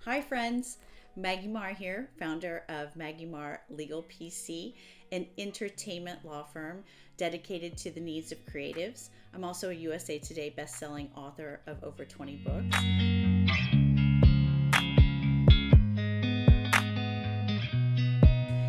Hi friends, Maggie Marr here, founder of Maggie Marr Legal PC, an entertainment law firm dedicated to the needs of creatives. I'm also a USA Today best-selling author of over 20 books.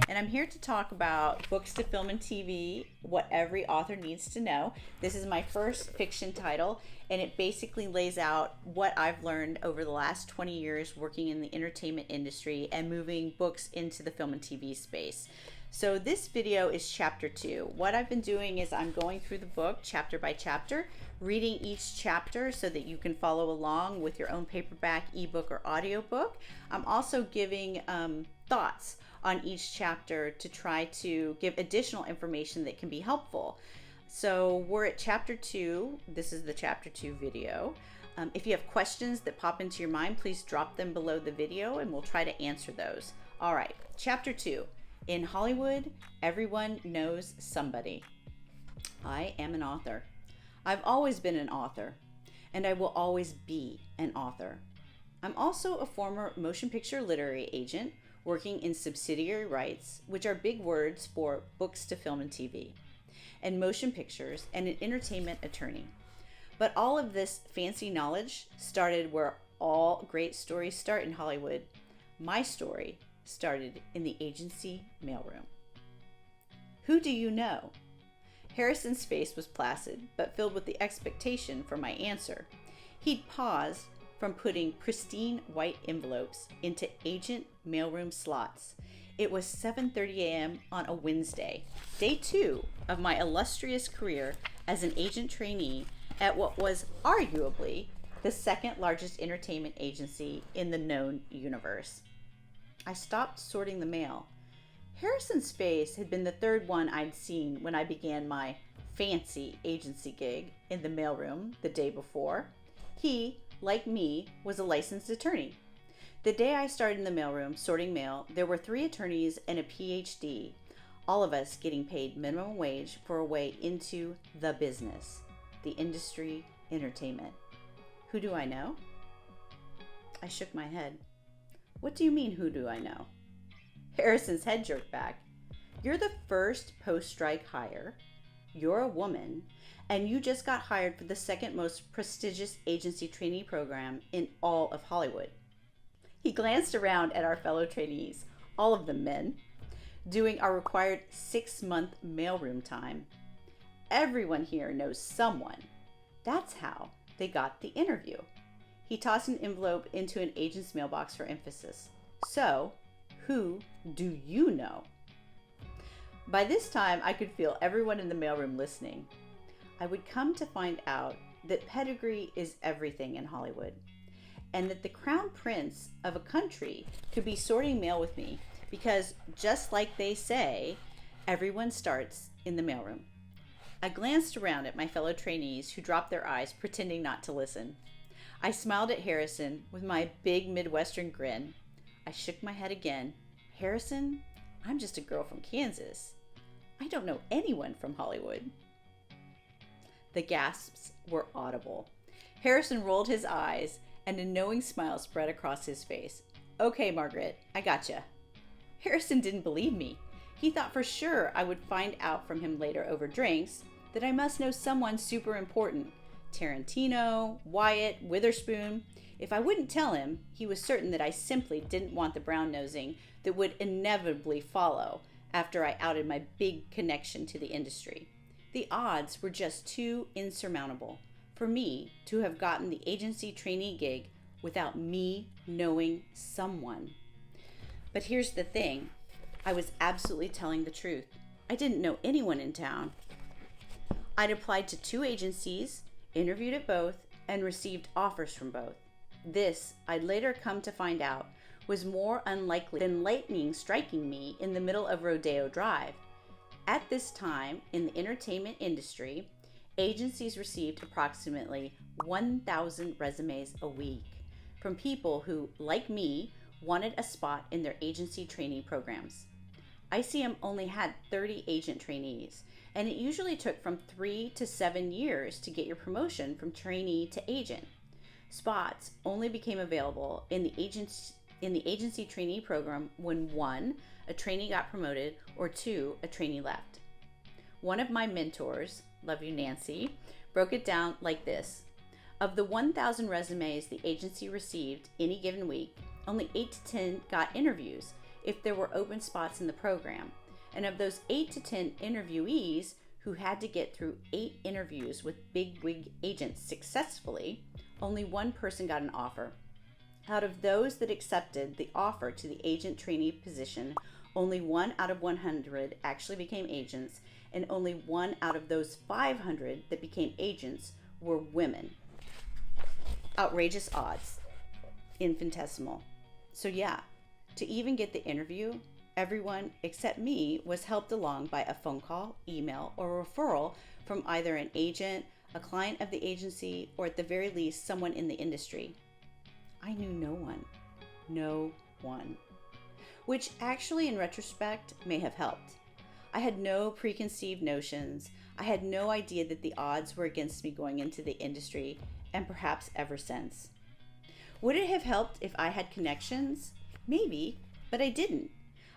And I'm here to talk about books to film and TV, what every author needs to know. This is my first fiction title, and it basically lays out what I've learned over the last 20 years working in the entertainment industry and moving books into the film and TV space. So this video is chapter 2. What I've been doing is I'm going through the book chapter by chapter, reading each chapter so that you can follow along with your own paperback, ebook, or audiobook. I'm also giving thoughts on each chapter to try to give additional information that can be helpful. So we're at chapter 2. This is the chapter 2 video. If you have questions that pop into your mind, please drop them below the video and we'll try to answer those. All right, chapter 2. In Hollywood, everyone knows somebody. I am an author. I've always been an author, and I will always be an author. I'm also a former motion picture literary agent working in subsidiary rights, which are big words for books to film and TV, and motion pictures, and an entertainment attorney. But all of this fancy knowledge started where all great stories start in Hollywood. My story started in the agency mailroom. Who do you know? Harrison's face was placid, but filled with the expectation for my answer. He'd paused from putting pristine white envelopes into agent mailroom slots. It was 7:30 a.m. on a Wednesday, day 2 of my illustrious career as an agent trainee at what was arguably the second largest entertainment agency in the known universe. I stopped sorting the mail. Harrison's face had been the third one I'd seen when I began my fancy agency gig in the mailroom the day before. He, like me, was a licensed attorney. The day I started in the mailroom sorting mail, there were 3 attorneys and a PhD, all of us getting paid minimum wage for a way into the business, the industry, entertainment. Who do I know? I shook my head. What do you mean, who do I know? Harrison's head jerked back. You're the first post-strike hire. You're a woman, and you just got hired for the second most prestigious agency trainee program in all of Hollywood. He glanced around at our fellow trainees, all of them men, doing our required 6-month mailroom time. Everyone here knows someone. That's how they got the interview. He tossed an envelope into an agent's mailbox for emphasis. So, who do you know? By this time, I could feel everyone in the mailroom listening. I would come to find out that pedigree is everything in Hollywood, and that the crown prince of a country could be sorting mail with me because, just like they say, everyone starts in the mailroom. I glanced around at my fellow trainees who dropped their eyes, pretending not to listen. I smiled at Harrison with my big Midwestern grin. I shook my head again. Harrison, I'm just a girl from Kansas. I don't know anyone from Hollywood. The gasps were audible. Harrison rolled his eyes, and a knowing smile spread across his face. Okay, Margaret, I gotcha. Harrison didn't believe me. He thought for sure I would find out from him later over drinks that I must know someone super important. Tarantino, Wyatt, Witherspoon. If I wouldn't tell him, he was certain that I simply didn't want the brown-nosing that would inevitably follow after I outed my big connection to the industry. The odds were just too insurmountable for me to have gotten the agency trainee gig without me knowing someone. But here's the thing. I was absolutely telling the truth. I didn't know anyone in town. I'd applied to 2 agencies, interviewed at both, and received offers from both. This, I'd later come to find out, was more unlikely than lightning striking me in the middle of Rodeo Drive. At this time, in the entertainment industry, agencies received approximately 1,000 resumes a week from people who, like me, wanted a spot in their agency trainee programs. ICM only had 30 agent trainees, and it usually took from 3 to 7 years to get your promotion from trainee to agent. Spots only became available in the in the agency trainee program when 1, a trainee got promoted, or 2, a trainee left. One of my mentors, love you Nancy, broke it down like this. Of the 1,000 resumes the agency received any given week, only 8 to 10 got interviews if there were open spots in the program. And of those 8 to 10 interviewees who had to get through 8 interviews with bigwig agents successfully, only 1 person got an offer. Out of those that accepted the offer to the agent trainee position, only 1 out of 100 actually became agents, and only 1 out of those 500 that became agents were women. Outrageous odds. Infinitesimal. So yeah, to even get the interview, everyone except me was helped along by a phone call, email, or referral from either an agent, a client of the agency, or at the very least, someone in the industry. I knew no one. No one. Which actually, in retrospect, may have helped. I had no preconceived notions. I had no idea that the odds were against me going into the industry, and perhaps ever since. Would it have helped if I had connections? Maybe, but I didn't.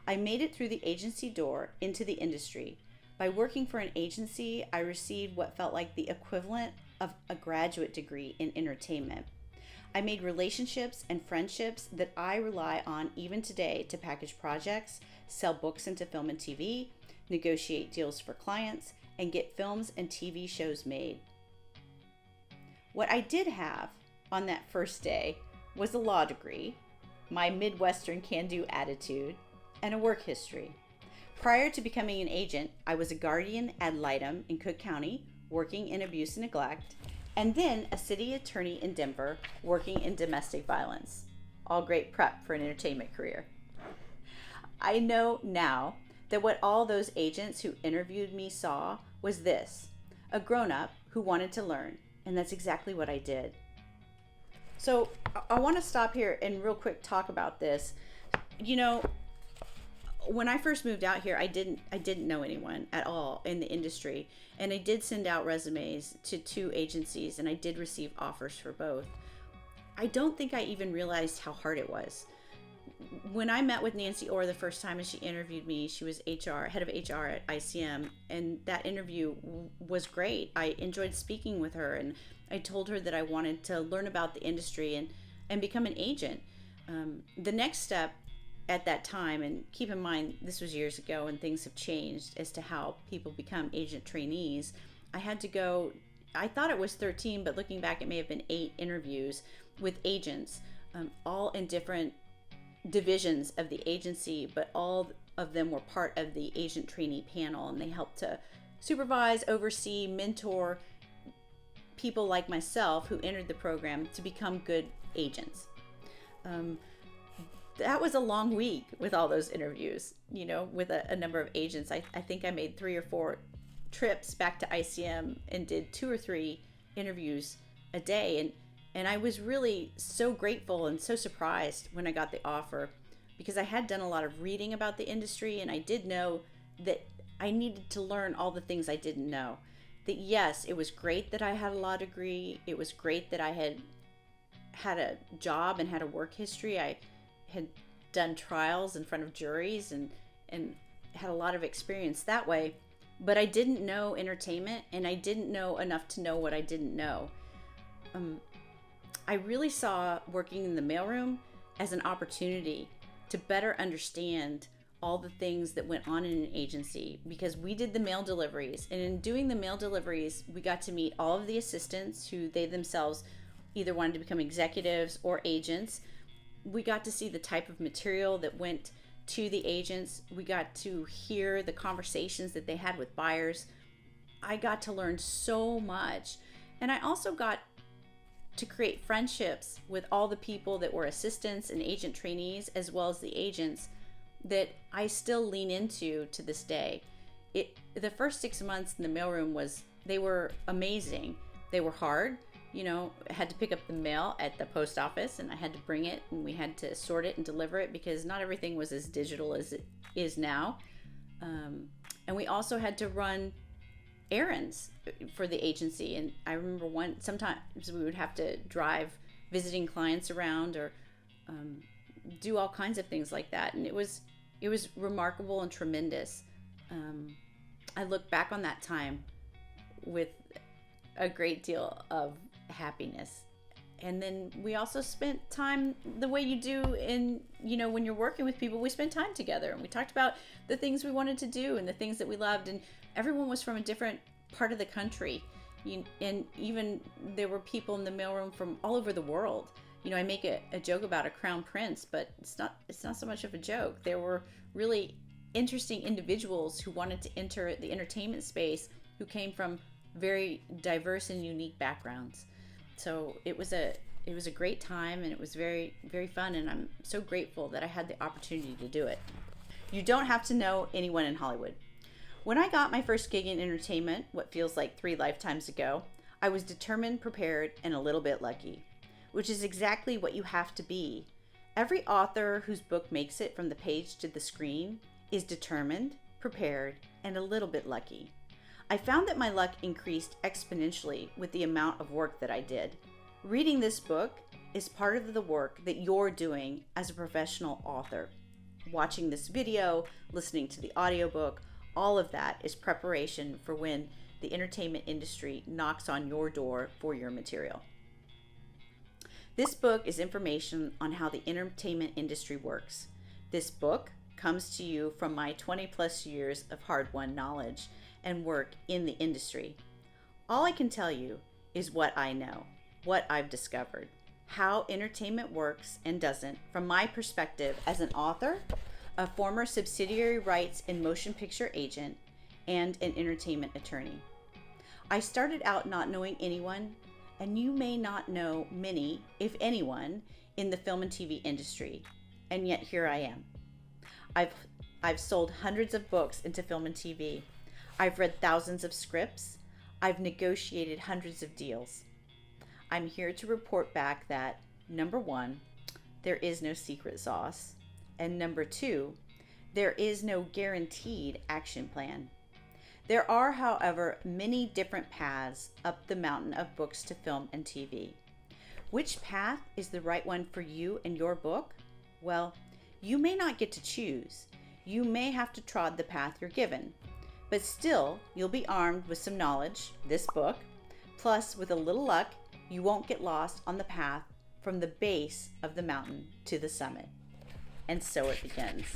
I made it through the agency door into the industry. By working for an agency, I received what felt like the equivalent of a graduate degree in entertainment. I made relationships and friendships that I rely on even today to package projects, sell books into film and TV, negotiate deals for clients, and get films and TV shows made. What I did have on that first day was a law degree, my Midwestern can-do attitude, and a work history. Prior to becoming an agent, I was a guardian ad litem in Cook County, working in abuse and neglect, and then a city attorney in Denver, working in domestic violence. All great prep for an entertainment career. I know now that what all those agents who interviewed me saw was this, a grown-up who wanted to learn, and that's exactly what I did. So I want to stop here and real quick talk about this. You know, when I first moved out here, I didn't know anyone at all in the industry, and I did send out resumes to 2 agencies, and I did receive offers for both. I don't think I even realized how hard it was. When I met with Nancy Orr the first time and she interviewed me, she was head of HR at ICM, and that interview was great. I enjoyed speaking with her, and I told her that I wanted to learn about the industry and become an agent. The next step at that time, and keep in mind this was years ago and things have changed as to how people become agent trainees, I had to go, I thought it was 13, but looking back it may have been 8 interviews with agents, all in different divisions of the agency, but all of them were part of the agent trainee panel, and they helped to supervise, oversee, mentor people like myself who entered the program to become good agents. That was a long week with all those interviews, with a number of agents. I think I made 3 or 4 trips back to ICM and did 2 or 3 interviews a day. And I was really so grateful and so surprised when I got the offer, because I had done a lot of reading about the industry, and I did know that I needed to learn all the things I didn't know. That yes, it was great that I had a law degree. It was great that I had a job and had a work history. I had done trials in front of juries and had a lot of experience that way. But I didn't know entertainment, and I didn't know enough to know what I didn't know. I really saw working in the mailroom as an opportunity to better understand all the things that went on in an agency, because we did the mail deliveries, and in doing the mail deliveries, we got to meet all of the assistants who they themselves either wanted to become executives or agents. We got to see the type of material that went to the agents. We got to hear the conversations that they had with buyers. I got to learn so much, and I also got to create friendships with all the people that were assistants and agent trainees, as well as the agents, that I still lean into to this day. The first 6 months in the mailroom they were amazing. They were hard. I had to pick up the mail at the post office, and I had to bring it, and we had to sort it and deliver it, because not everything was as digital as it is now. And we also had to run errands for the agency, and I remember sometimes we would have to drive visiting clients around, or do all kinds of things like that. And it was remarkable and tremendous. I look back on that time with a great deal of happiness. And then we also spent time the way you do in, when you're working with people, we spent time together and we talked about the things we wanted to do and the things that we loved. And everyone was from a different part of the country. And even there were people in the mailroom from all over the world. I make a joke about a crown prince, but it's not so much of a joke. There were really interesting individuals who wanted to enter the entertainment space who came from very diverse and unique backgrounds. So it was a great time, and it was very, very fun, and I'm so grateful that I had the opportunity to do it. You don't have to know anyone in Hollywood. When I got my first gig in entertainment, what feels like 3 lifetimes ago, I was determined, prepared, and a little bit lucky, which is exactly what you have to be. Every author whose book makes it from the page to the screen is determined, prepared, and a little bit lucky. I found that my luck increased exponentially with the amount of work that I did. Reading this book is part of the work that you're doing as a professional author. Watching this video, listening to the audiobook, all of that is preparation for when the entertainment industry knocks on your door for your material. This book is information on how the entertainment industry works. This book comes to you from my 20 plus years of hard-won knowledge and work in the industry. All I can tell you is what I know, what I've discovered, how entertainment works and doesn't from my perspective as an author, a former subsidiary rights and motion picture agent, and an entertainment attorney. I started out not knowing anyone, and you may not know many, if anyone, in the film and TV industry, and yet here I am. I've sold hundreds of books into film and TV. I've read thousands of scripts. I've negotiated hundreds of deals. I'm here to report back that, number 1, there is no secret sauce, and number 2, there is no guaranteed action plan. There are, however, many different paths up the mountain of books to film and TV. Which path is the right one for you and your book? Well, you may not get to choose. You may have to trod the path you're given. But still, you'll be armed with some knowledge, this book, plus with a little luck, you won't get lost on the path from the base of the mountain to the summit. And so it begins.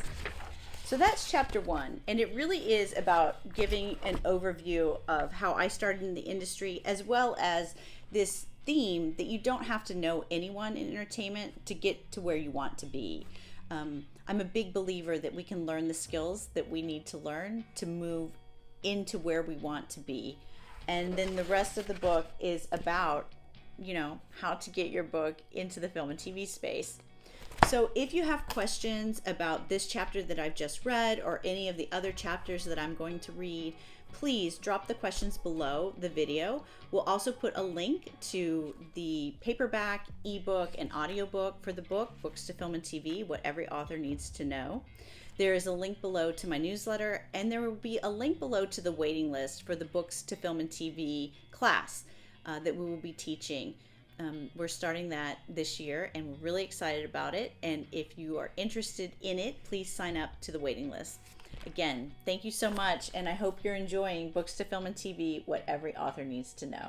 So that's chapter 1, and it really is about giving an overview of how I started in the industry, as well as this theme that you don't have to know anyone in entertainment to get to where you want to be. I'm a big believer that we can learn the skills that we need to learn to move into where we want to be. And then the rest of the book is about, how to get your book into the film and TV space. So if you have questions about this chapter that I've just read or any of the other chapters that I'm going to read, please drop the questions below the video. We'll also put a link to the paperback, ebook, and audiobook for the book, Books to Film and TV, What Every Author Needs to Know. There is a link below to my newsletter, and there will be a link below to the waiting list for the Books to Film and TV class that we will be teaching. We're starting that this year, and we're really excited about it. And if you are interested in it, please sign up to the waiting list. Again, thank you so much, and I hope you're enjoying Books to Film and TV, What Every Author Needs to Know.